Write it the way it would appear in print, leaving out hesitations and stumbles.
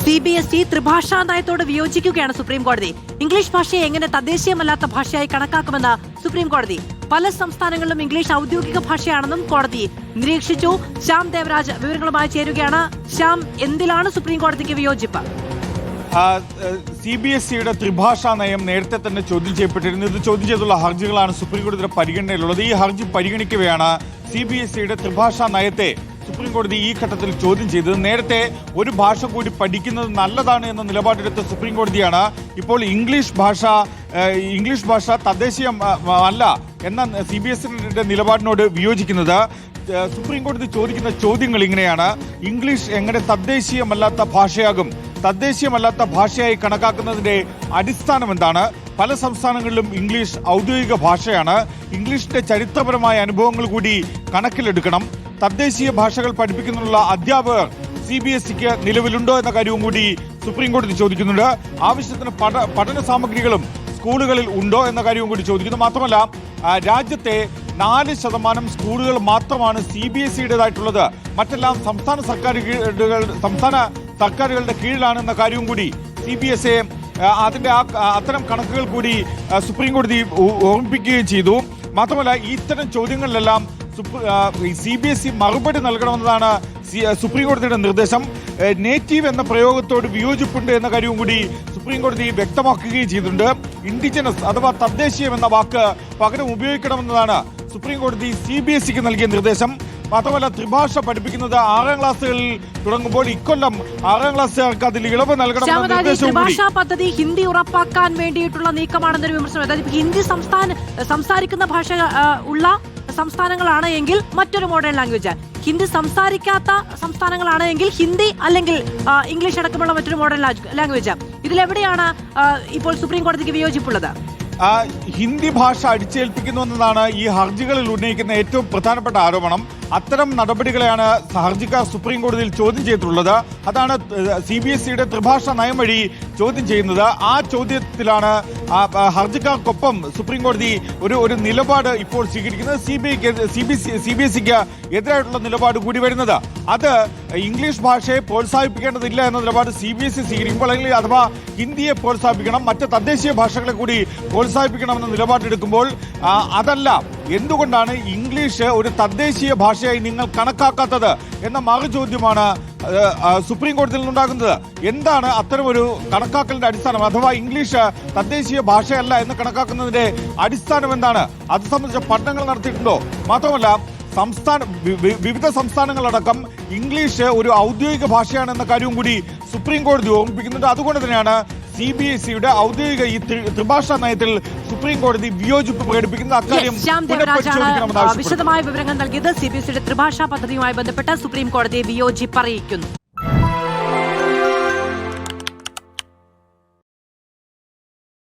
CBSE ത്രിഭാഷാ നയത്തോട് വിയോജിക്കുകയാണ് supreme കോടതി. English ഭാഷയെ എങ്ങനെ തദ്ദേശീയമല്ലാത്ത ഭാഷയായി കണക്കാക്കുമെന്ന് സുപ്രീം കോടതി. പല സംസ്ഥാനങ്ങളിലും ഇംഗ്ലീഷ് ഔദ്യോഗിക ഭാഷയാണെന്നും കോടതി നിരീക്ഷിച്ചു. ശ്യാം ദേവരാജ് വിവരങ്ങളുമായി ചേരുകയാണ്. ശ്യാം, എന്തിലാണ് സുപ്രീം കോടതിക്ക് വിയോജിപ്പ്? CBSEയുടെ ത്രിഭാഷാ നയം നേരത്തെ തന്നെ ചോദ്യം ചെയ്യപ്പെട്ടിരുന്നു. ഇത് ചോദ്യം ചെയ്തുള്ള ഹർജികളാണ് സുപ്രീം കോടതിയുടെ പരിഗണനയിലുള്ളത്. ഈ ഹർജി പരിഗണിക്കവെയാണ് CBSEയുടെ ത്രിഭാഷാ നയത്തെ സുപ്രീം കോടതി ഈ ഘട്ടത്തിൽ ചോദ്യം ചെയ്തത്. നേരത്തെ ഒരു ഭാഷ കൂടി പഠിക്കുന്നത് നല്ലതാണ് എന്ന നിലപാടെടുത്ത സുപ്രീം കോടതിയാണ് ഇപ്പോൾ ഇംഗ്ലീഷ് ഭാഷ തദ്ദേശീയം അല്ല എന്ന CBSEയുടെ നിലപാടിനോട് വിയോജിക്കുന്നത്. സുപ്രീം കോടതി ചോദിക്കുന്ന ചോദ്യങ്ങൾ ഇങ്ങനെയാണ്: ഇംഗ്ലീഷ് എങ്ങനെ തദ്ദേശീയമല്ലാത്ത ഭാഷയാകും? തദ്ദേശീയമല്ലാത്ത ഭാഷയായി കണക്കാക്കുന്നതിന്റെ അടിസ്ഥാനം എന്താണ്? പല സംസ്ഥാനങ്ങളിലും ഇംഗ്ലീഷ് ഔദ്യോഗിക ഭാഷയാണ്. ഇംഗ്ലീഷിന്റെ ചരിത്രപരമായ അനുഭവങ്ങൾ കൂടി കണക്കിലെടുക്കണം. തദ്ദേശീയ ഭാഷകൾ പഠിപ്പിക്കുന്നതിനുള്ള അധ്യാപകർ CBSEക്ക് നിലവിലുണ്ടോ എന്ന കാര്യവും കൂടി സുപ്രീം കോടതി ചോദിക്കുന്നുണ്ട്. ആവശ്യത്തിന് പഠന സാമഗ്രികളും സ്കൂളുകളിൽ ഉണ്ടോ എന്ന കാര്യവും കൂടി ചോദിക്കുന്നു. മാത്രമല്ല, രാജ്യത്തെ 4% സ്കൂളുകൾ മാത്രമാണ് CBSEയുടേതായിട്ടുള്ളത്. മറ്റെല്ലാം സംസ്ഥാന സർക്കാരുകളുടെ കീഴിലാണെന്ന കാര്യവും കൂടി CBSE അതിന്റെ അത്തരം കണക്കുകൾ കൂടി സുപ്രീം കോടതി ഓർമ്മിപ്പിക്കുകയും ചെയ്തു. മാത്രമല്ല, ഇത്തരം ചോദ്യങ്ങളിലെല്ലാം CBSE മറുപടി നൽകണമെന്നതാണ് സുപ്രീം കോടതിയുടെ നിർദ്ദേശം. നേറ്റീവ് എന്ന പ്രയോഗത്തോട് വിയോജിപ്പുണ്ട് എന്ന കാര്യവും കൂടി സുപ്രീം കോടതി വ്യക്തമാക്കുകയും ചെയ്തിട്ടുണ്ട്. ഇൻഡിജിനസ് അഥവാ തദ്ദേശീയം എന്ന വാക്ക് പകരം ഉപയോഗിക്കണമെന്നതാണ് സുപ്രീം കോടതി CBSEക്ക് നൽകിയ നിർദ്ദേശം. മാത്രമല്ല, ത്രിഭാഷ പഠിപ്പിക്കുന്നത് 6ാം ക്ലാസ്സുകളിൽ തുടങ്ങുമ്പോൾ ഇക്കൊല്ലം 6ാം ക്ലാസ്സുകാർക്ക് അതിൽ ഇളവ് നൽകണമെന്ന നിർദ്ദേശവും ത്രിഭാഷാ പദ്ധതി ഹിന്ദി ഉറപ്പാക്കാൻ വേണ്ടിയിട്ടുള്ള നീക്കമാണെന്നൊരു വിമർശനം. അതായത് ഹിന്ദി സംസാരിക്കുന്ന ഭാഷ ഉള്ള സംസ്ഥാനങ്ങളാണ് എങ്കിൽ മറ്റൊരു മോഡേൺ ലാംഗ്വേജ്, ഹിന്ദി സംസാരിക്കാത്ത സംസ്ഥാനങ്ങളാണ് എങ്കിൽ ഹിന്ദി അല്ലെങ്കിൽ ഇംഗ്ലീഷ് അടക്കമുള്ള മറ്റൊരു മോഡേൺ ലാംഗ്വേജ്. ഇതിലെവിടെയാണ് ഇപ്പോൾ സുപ്രീം കോടതിക്ക് വിയോജിപ്പുള്ളത്? ഹിന്ദി ഭാഷ അടിച്ചേൽപ്പിക്കുന്നു എന്നതാണ് ഈ ഹർജികളിൽ ഉന്നയിക്കുന്ന ഏറ്റവും പ്രധാനപ്പെട്ട ആരോപണം. അത്തരം നടപടികളെയാണ് ഹർജിക്കാർ സുപ്രീം കോടതിയിൽ ചോദ്യം ചെയ്തിട്ടുള്ളത്. അതാണ് CBSEയുടെ ത്രിഭാഷാ നയം വഴി ചോദ്യം ചെയ്യുന്നത്. ആ ചോദ്യത്തിലാണ് ഹർജിക്കാർക്കൊപ്പം സുപ്രീം കോടതി ഒരു നിലപാട് ഇപ്പോൾ സ്വീകരിക്കുന്നത്. CBSEക്ക് എതിരായിട്ടുള്ള നിലപാട് കൂടി വരുന്നത്. അത് ഇംഗ്ലീഷ് ഭാഷയെ പ്രോത്സാഹിപ്പിക്കേണ്ടതില്ല എന്ന നിലപാട് CBSE സ്വീകരിക്കുമ്പോൾ, അല്ലെങ്കിൽ അഥവാ ഹിന്ദിയെ പ്രോത്സാഹിപ്പിക്കണം, മറ്റ് തദ്ദേശീയ ഭാഷകളെ കൂടി പ്രോത്സാഹിപ്പിക്കണമെന്ന നിലപാടെടുക്കുമ്പോൾ അതല്ല, എന്തുകൊണ്ടാണ് ഇംഗ്ലീഷ് ഒരു തദ്ദേശീയ ഭാഷയായി നിങ്ങൾ കണക്കാക്കാത്തത് എന്ന മറുചോദ്യമാണ് സുപ്രീം കോടതിയിൽ നിന്നുണ്ടാകുന്നത്. എന്താണ് അത്തരമൊരു കണക്കാക്കലിന്റെ അടിസ്ഥാനം? അഥവാ ഇംഗ്ലീഷ് തദ്ദേശീയ ഭാഷയല്ല എന്ന് കണക്കാക്കുന്നതിന്റെ അടിസ്ഥാനം എന്താണ്? അത് സംബന്ധിച്ച പഠനങ്ങൾ നടത്തിയിട്ടുണ്ടോ? മാത്രമല്ല, വിവിധ സംസ്ഥാനങ്ങളടക്കം ഇംഗ്ലീഷ് ഒരു ഔദ്യോഗിക ഭാഷയാണെന്ന കാര്യവും കൂടി സുപ്രീം കോടതി ഓർമ്മിപ്പിക്കുന്നുണ്ട്. അതുകൊണ്ട് തന്നെയാണ് CBSEയുടെ ഔദ്യോഗിക ഈ ത്രിഭാഷാ നയത്തിൽ സുപ്രീം കോടതി വിയോജിപ്പ് പ്രകടിപ്പിക്കുന്നത്. അക്കാര്യം വിശദമായ വിവരങ്ങൾ നൽകിയത്. CBSEയുടെ ത്രിഭാഷാ പദ്ധതിയുമായി ബന്ധപ്പെട്ട് സുപ്രീം കോടതി വിയോജിപ്പ് അറിയിക്കുന്നു.